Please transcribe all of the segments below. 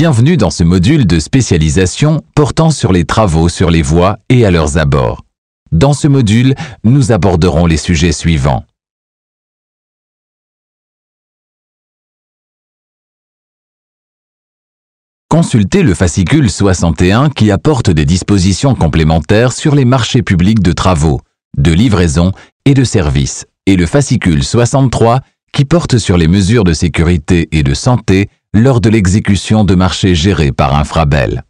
Bienvenue dans ce module de spécialisation portant sur les travaux sur les voies et à leurs abords. Dans ce module, nous aborderons les sujets suivants. Consultez le fascicule 61 qui apporte des dispositions complémentaires sur les marchés publics de travaux, de livraison et de services, et le fascicule 63 qui porte sur les mesures de sécurité et de santé lors de l'exécution de marchés gérés par Infrabel.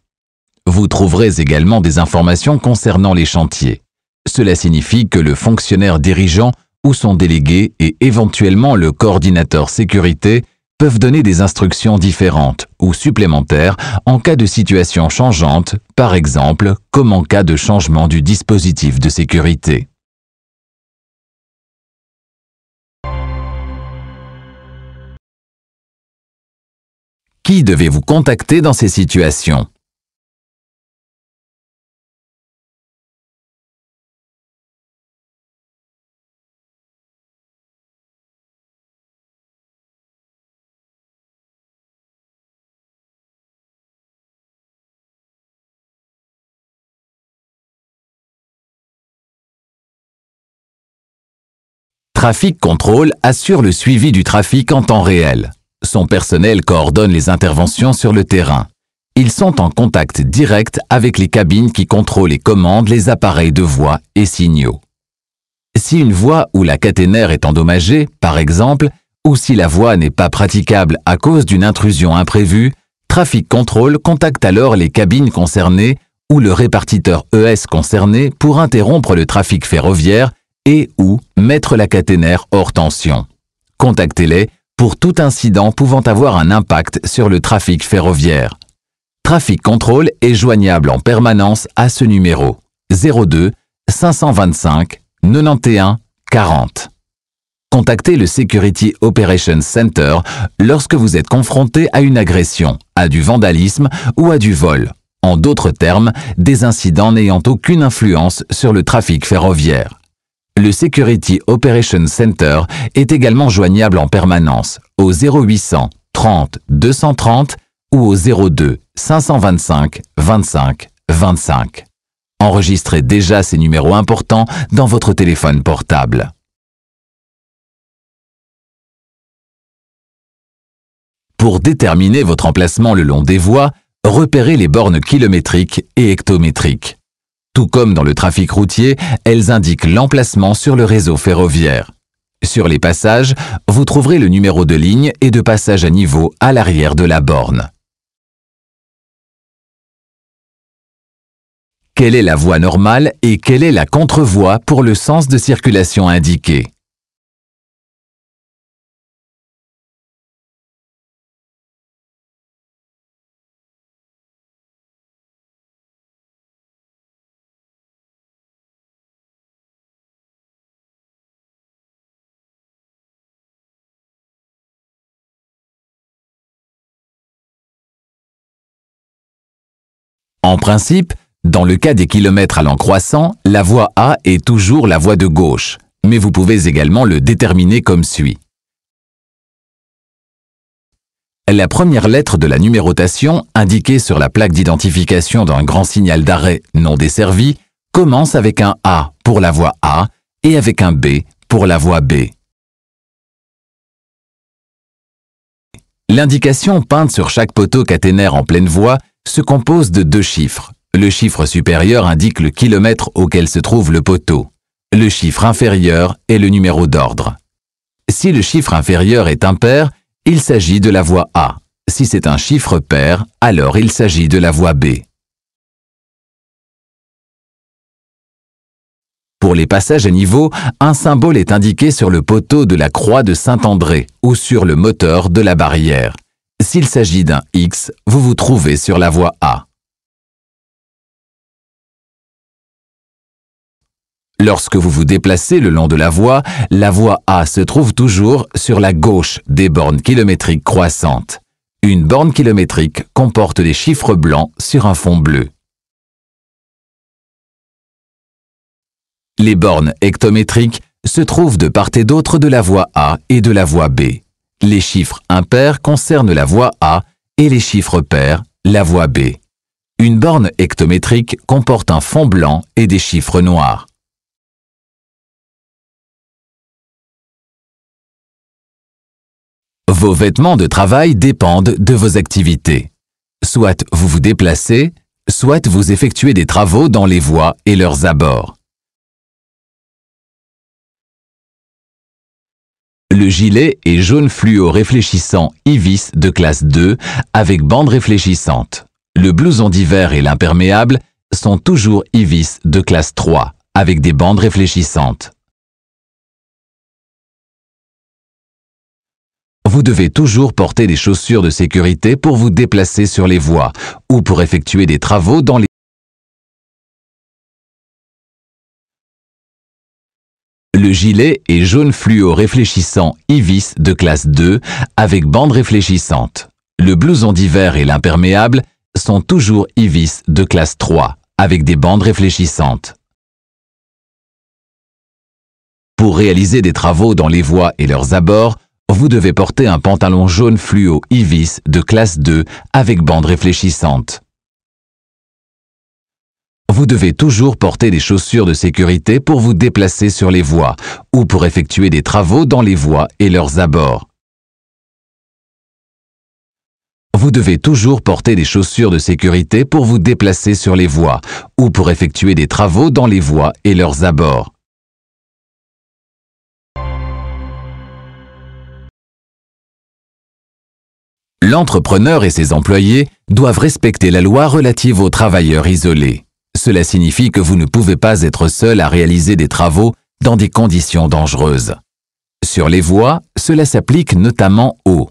Vous trouverez également des informations concernant les chantiers. Cela signifie que le fonctionnaire dirigeant ou son délégué et éventuellement le coordinateur sécurité peuvent donner des instructions différentes ou supplémentaires en cas de situation changeante, par exemple comme en cas de changement du dispositif de sécurité. Qui devez-vous contacter dans ces situations? Trafic Control assure le suivi du trafic en temps réel. Son personnel coordonne les interventions sur le terrain. Ils sont en contact direct avec les cabines qui contrôlent et commandent les appareils de voie et signaux. Si une voie ou la caténaire est endommagée, par exemple, ou si la voie n'est pas praticable à cause d'une intrusion imprévue, Trafic Control contacte alors les cabines concernées ou le répartiteur ES concerné pour interrompre le trafic ferroviaire et ou mettre la caténaire hors tension. Contactez-les pour tout incident pouvant avoir un impact sur le trafic ferroviaire. Trafic Control est joignable en permanence à ce numéro 02 525 91 40. Contactez le Security Operations Center lorsque vous êtes confronté à une agression, à du vandalisme ou à du vol. En d'autres termes, des incidents n'ayant aucune influence sur le trafic ferroviaire. Le Security Operations Center est également joignable en permanence au 0800 30 230 ou au 02 525 25 25. Enregistrez déjà ces numéros importants dans votre téléphone portable. Pour déterminer votre emplacement le long des voies, repérez les bornes kilométriques et hectométriques. Tout comme dans le trafic routier, elles indiquent l'emplacement sur le réseau ferroviaire. Sur les passages, vous trouverez le numéro de ligne et de passage à niveau à l'arrière de la borne. Quelle est la voie normale et quelle est la contre-voie pour le sens de circulation indiqué? En principe, dans le cas des kilomètres allant croissant, la voie A est toujours la voie de gauche, mais vous pouvez également le déterminer comme suit. La première lettre de la numérotation, indiquée sur la plaque d'identification d'un grand signal d'arrêt non desservi, commence avec un A pour la voie A et avec un B pour la voie B. L'indication peinte sur chaque poteau caténaire en pleine voie se compose de deux chiffres. Le chiffre supérieur indique le kilomètre auquel se trouve le poteau. Le chiffre inférieur est le numéro d'ordre. Si le chiffre inférieur est impair, il s'agit de la voie A. Si c'est un chiffre pair, alors il s'agit de la voie B. Pour les passages à niveau, un symbole est indiqué sur le poteau de la croix de Saint-André ou sur le moteur de la barrière. S'il s'agit d'un X, vous vous trouvez sur la voie A. Lorsque vous vous déplacez le long de la voie A se trouve toujours sur la gauche des bornes kilométriques croissantes. Une borne kilométrique comporte des chiffres blancs sur un fond bleu. Les bornes hectométriques se trouvent de part et d'autre de la voie A et de la voie B. Les chiffres impairs concernent la voie A et les chiffres pairs, la voie B. Une borne hectométrique comporte un fond blanc et des chiffres noirs. Vos vêtements de travail dépendent de vos activités. Soit vous vous déplacez, soit vous effectuez des travaux dans les voies et leurs abords. Le gilet est jaune fluo réfléchissant IVIS de classe 2 avec bande réfléchissante. Le blouson d'hiver et l'imperméable sont toujours IVIS de classe 3 avec des bandes réfléchissantes. Vous devez toujours porter des chaussures de sécurité pour vous déplacer sur les voies ou pour effectuer des travaux dans les... Le gilet est jaune fluo réfléchissant IVIS de classe 2 avec bande réfléchissante. Le blouson d'hiver et l'imperméable sont toujours IVIS de classe 3 avec des bandes réfléchissantes. Pour réaliser des travaux dans les voies et leurs abords, vous devez porter un pantalon jaune fluo IVIS de classe 2 avec bande réfléchissante. Vous devez toujours porter des chaussures de sécurité pour vous déplacer sur les voies ou pour effectuer des travaux dans les voies et leurs abords. Vous devez toujours porter des chaussures de sécurité pour vous déplacer sur les voies ou pour effectuer des travaux dans les voies et leurs abords. L'entrepreneur et ses employés doivent respecter la loi relative aux travailleurs isolés. Cela signifie que vous ne pouvez pas être seul à réaliser des travaux dans des conditions dangereuses. Sur les voies, cela s'applique notamment aux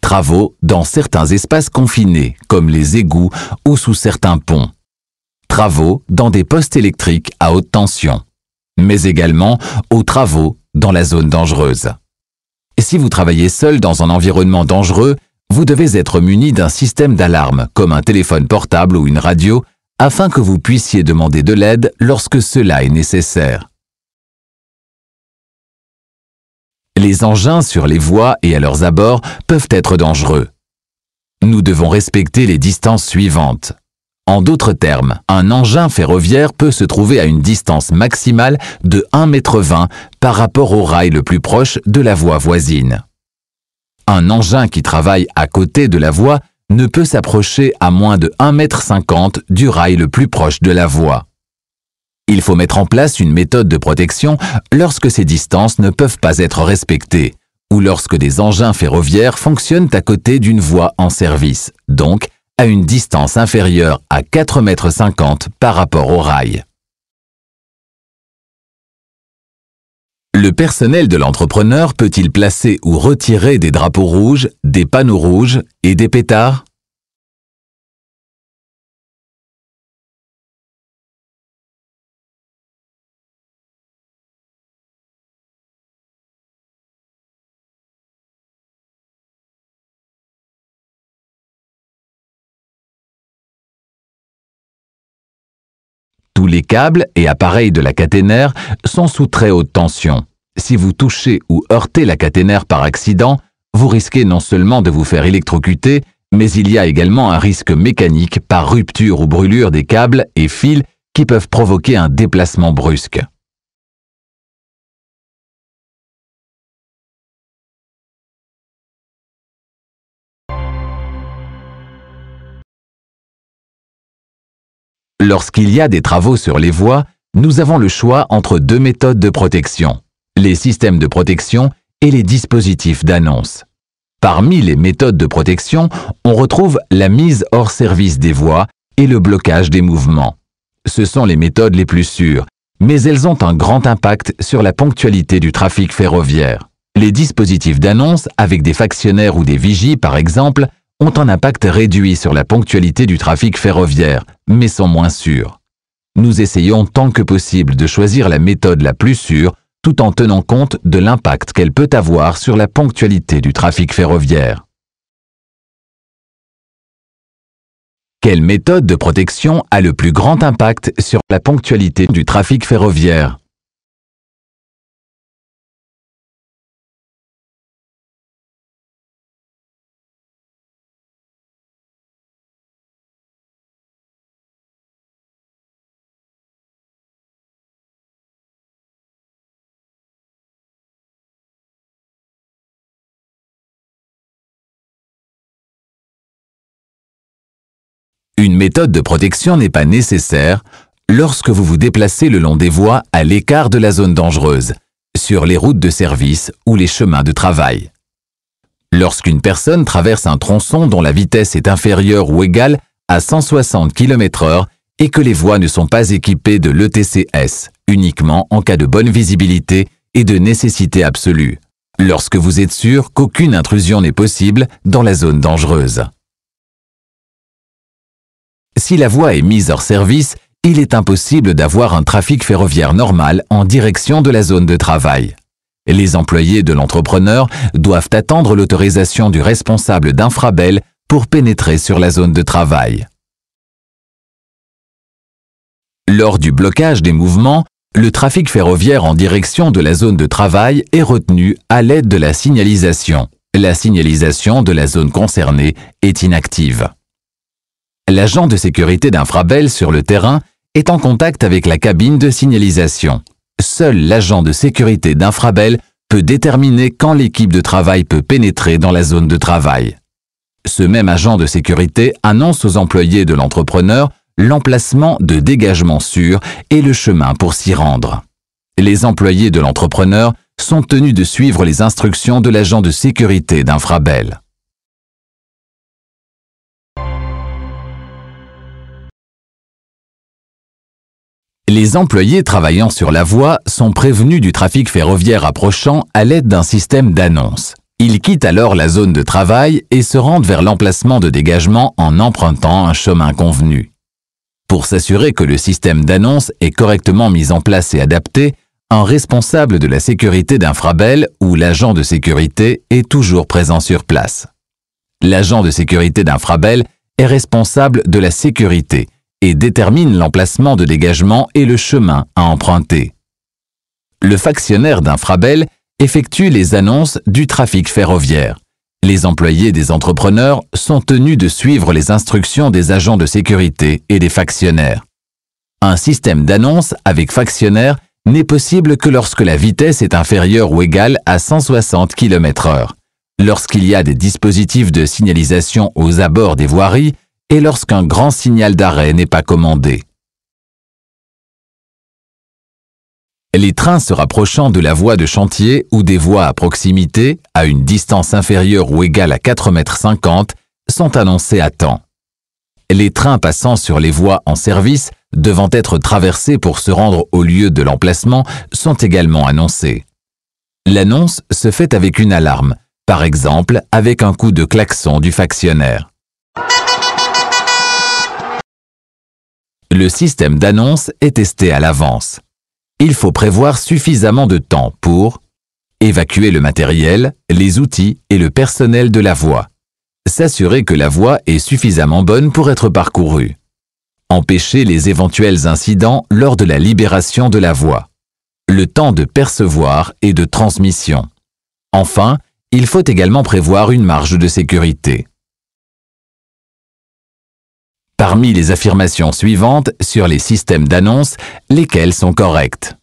travaux dans certains espaces confinés, comme les égouts ou sous certains ponts. Travaux dans des postes électriques à haute tension. Mais également aux travaux dans la zone dangereuse. Si vous travaillez seul dans un environnement dangereux, vous devez être muni d'un système d'alarme, comme un téléphone portable ou une radio, afin que vous puissiez demander de l'aide lorsque cela est nécessaire. Les engins sur les voies et à leurs abords peuvent être dangereux. Nous devons respecter les distances suivantes. En d'autres termes, un engin ferroviaire peut se trouver à une distance maximale de 1,20 m par rapport au rail le plus proche de la voie voisine. Un engin qui travaille à côté de la voie ne peut s'approcher à moins de 1,50 m du rail le plus proche de la voie. Il faut mettre en place une méthode de protection lorsque ces distances ne peuvent pas être respectées ou lorsque des engins ferroviaires fonctionnent à côté d'une voie en service, donc à une distance inférieure à 4,50 m par rapport au rail. Le personnel de l'entrepreneur peut-il placer ou retirer des drapeaux rouges, des panneaux rouges et des pétards? Tous les câbles et appareils de la caténaire sont sous très haute tension. Si vous touchez ou heurtez la caténaire par accident, vous risquez non seulement de vous faire électrocuter, mais il y a également un risque mécanique par rupture ou brûlure des câbles et fils qui peuvent provoquer un déplacement brusque. Lorsqu'il y a des travaux sur les voies, nous avons le choix entre deux méthodes de protection, les systèmes de protection et les dispositifs d'annonce. Parmi les méthodes de protection, on retrouve la mise hors service des voies et le blocage des mouvements. Ce sont les méthodes les plus sûres, mais elles ont un grand impact sur la ponctualité du trafic ferroviaire. Les dispositifs d'annonce avec des factionnaires ou des vigies, par exemple, ont un impact réduit sur la ponctualité du trafic ferroviaire, mais sont moins sûrs. Nous essayons tant que possible de choisir la méthode la plus sûre, tout en tenant compte de l'impact qu'elle peut avoir sur la ponctualité du trafic ferroviaire. Quelle méthode de protection a le plus grand impact sur la ponctualité du trafic ferroviaire? Une méthode de protection n'est pas nécessaire lorsque vous vous déplacez le long des voies à l'écart de la zone dangereuse, sur les routes de service ou les chemins de travail. Lorsqu'une personne traverse un tronçon dont la vitesse est inférieure ou égale à 160 km/h et que les voies ne sont pas équipées de l'ETCS, uniquement en cas de bonne visibilité et de nécessité absolue, lorsque vous êtes sûr qu'aucune intrusion n'est possible dans la zone dangereuse. Si la voie est mise hors service, il est impossible d'avoir un trafic ferroviaire normal en direction de la zone de travail. Les employés de l'entrepreneur doivent attendre l'autorisation du responsable d'Infrabel pour pénétrer sur la zone de travail. Lors du blocage des mouvements, le trafic ferroviaire en direction de la zone de travail est retenu à l'aide de la signalisation. La signalisation de la zone concernée est inactive. L'agent de sécurité d'Infrabel sur le terrain est en contact avec la cabine de signalisation. Seul l'agent de sécurité d'Infrabel peut déterminer quand l'équipe de travail peut pénétrer dans la zone de travail. Ce même agent de sécurité annonce aux employés de l'entrepreneur l'emplacement de dégagement sûr et le chemin pour s'y rendre. Les employés de l'entrepreneur sont tenus de suivre les instructions de l'agent de sécurité d'Infrabel. Les employés travaillant sur la voie sont prévenus du trafic ferroviaire approchant à l'aide d'un système d'annonce. Ils quittent alors la zone de travail et se rendent vers l'emplacement de dégagement en empruntant un chemin convenu. Pour s'assurer que le système d'annonce est correctement mis en place et adapté, un responsable de la sécurité d'Infrabel ou l'agent de sécurité est toujours présent sur place. L'agent de sécurité d'Infrabel est responsable de la sécurité et détermine l'emplacement de dégagement et le chemin à emprunter. Le factionnaire d'Infrabel effectue les annonces du trafic ferroviaire. Les employés des entrepreneurs sont tenus de suivre les instructions des agents de sécurité et des factionnaires. Un système d'annonce avec factionnaire n'est possible que lorsque la vitesse est inférieure ou égale à 160 km/h, lorsqu'il y a des dispositifs de signalisation aux abords des voiries et lorsqu'un grand signal d'arrêt n'est pas commandé. Les trains se rapprochant de la voie de chantier ou des voies à proximité, à une distance inférieure ou égale à 4,50 m, sont annoncés à temps. Les trains passant sur les voies en service, devant être traversés pour se rendre au lieu de l'emplacement, sont également annoncés. L'annonce se fait avec une alarme, par exemple avec un coup de klaxon du factionnaire. Le système d'annonce est testé à l'avance. Il faut prévoir suffisamment de temps pour évacuer le matériel, les outils et le personnel de la voie, s'assurer que la voie est suffisamment bonne pour être parcourue, empêcher les éventuels incidents lors de la libération de la voie, le temps de percevoir et de transmission. Enfin, il faut également prévoir une marge de sécurité. Parmi les affirmations suivantes sur les systèmes d'annonce, lesquelles sont correctes?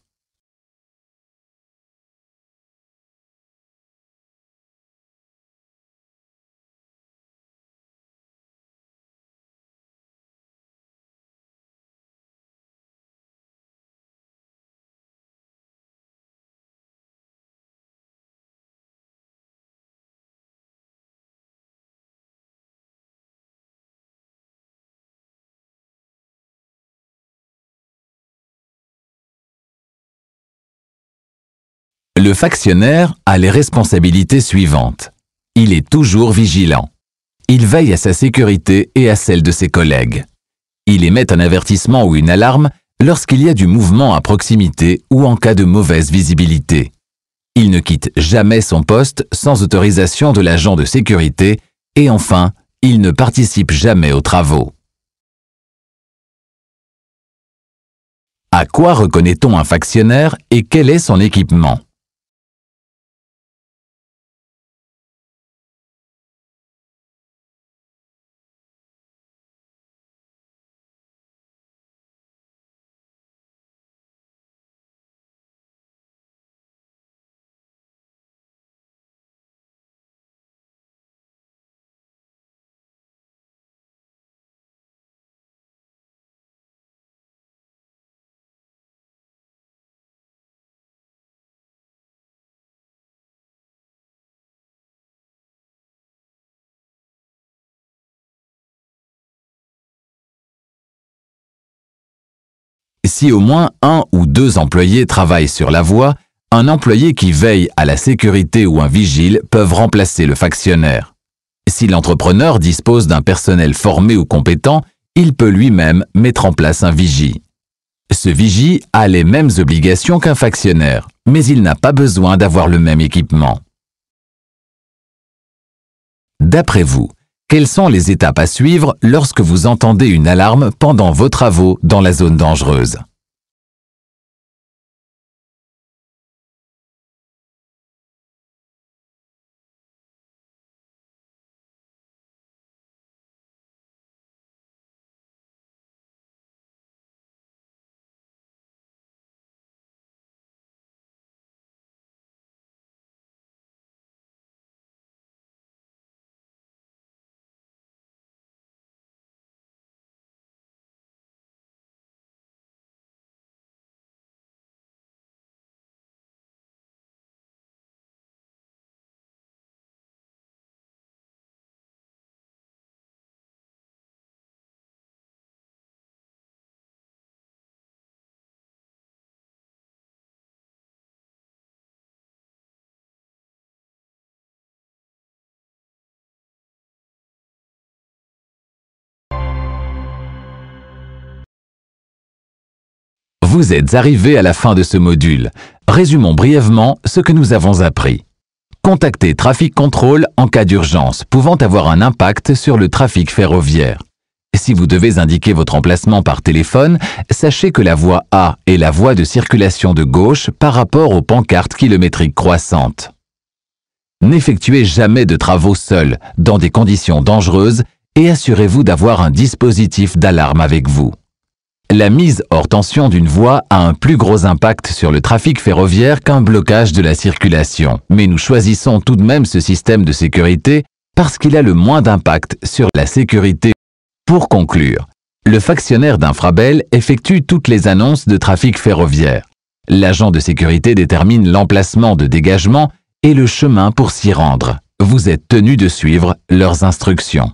Le factionnaire a les responsabilités suivantes. Il est toujours vigilant. Il veille à sa sécurité et à celle de ses collègues. Il émet un avertissement ou une alarme lorsqu'il y a du mouvement à proximité ou en cas de mauvaise visibilité. Il ne quitte jamais son poste sans autorisation de l'agent de sécurité et enfin, il ne participe jamais aux travaux. À quoi reconnaît-on un factionnaire et quel est son équipement? Si au moins 1 ou 2 employés travaillent sur la voie, un employé qui veille à la sécurité ou un vigile peuvent remplacer le factionnaire. Si l'entrepreneur dispose d'un personnel formé ou compétent, il peut lui-même mettre en place un vigie. Ce vigie a les mêmes obligations qu'un factionnaire, mais il n'a pas besoin d'avoir le même équipement. D'après vous, quelles sont les étapes à suivre lorsque vous entendez une alarme pendant vos travaux dans la zone dangereuse? Vous êtes arrivé à la fin de ce module. Résumons brièvement ce que nous avons appris. Contactez Traffic Control en cas d'urgence pouvant avoir un impact sur le trafic ferroviaire. Si vous devez indiquer votre emplacement par téléphone, sachez que la voie A est la voie de circulation de gauche par rapport aux pancartes kilométriques croissantes. N'effectuez jamais de travaux seul, dans des conditions dangereuses, et assurez-vous d'avoir un dispositif d'alarme avec vous. La mise hors tension d'une voie a un plus gros impact sur le trafic ferroviaire qu'un blocage de la circulation. Mais nous choisissons tout de même ce système de sécurité parce qu'il a le moins d'impact sur la sécurité. Pour conclure, le factionnaire d'Infrabel effectue toutes les annonces de trafic ferroviaire. L'agent de sécurité détermine l'emplacement de dégagement et le chemin pour s'y rendre. Vous êtes tenu de suivre leurs instructions.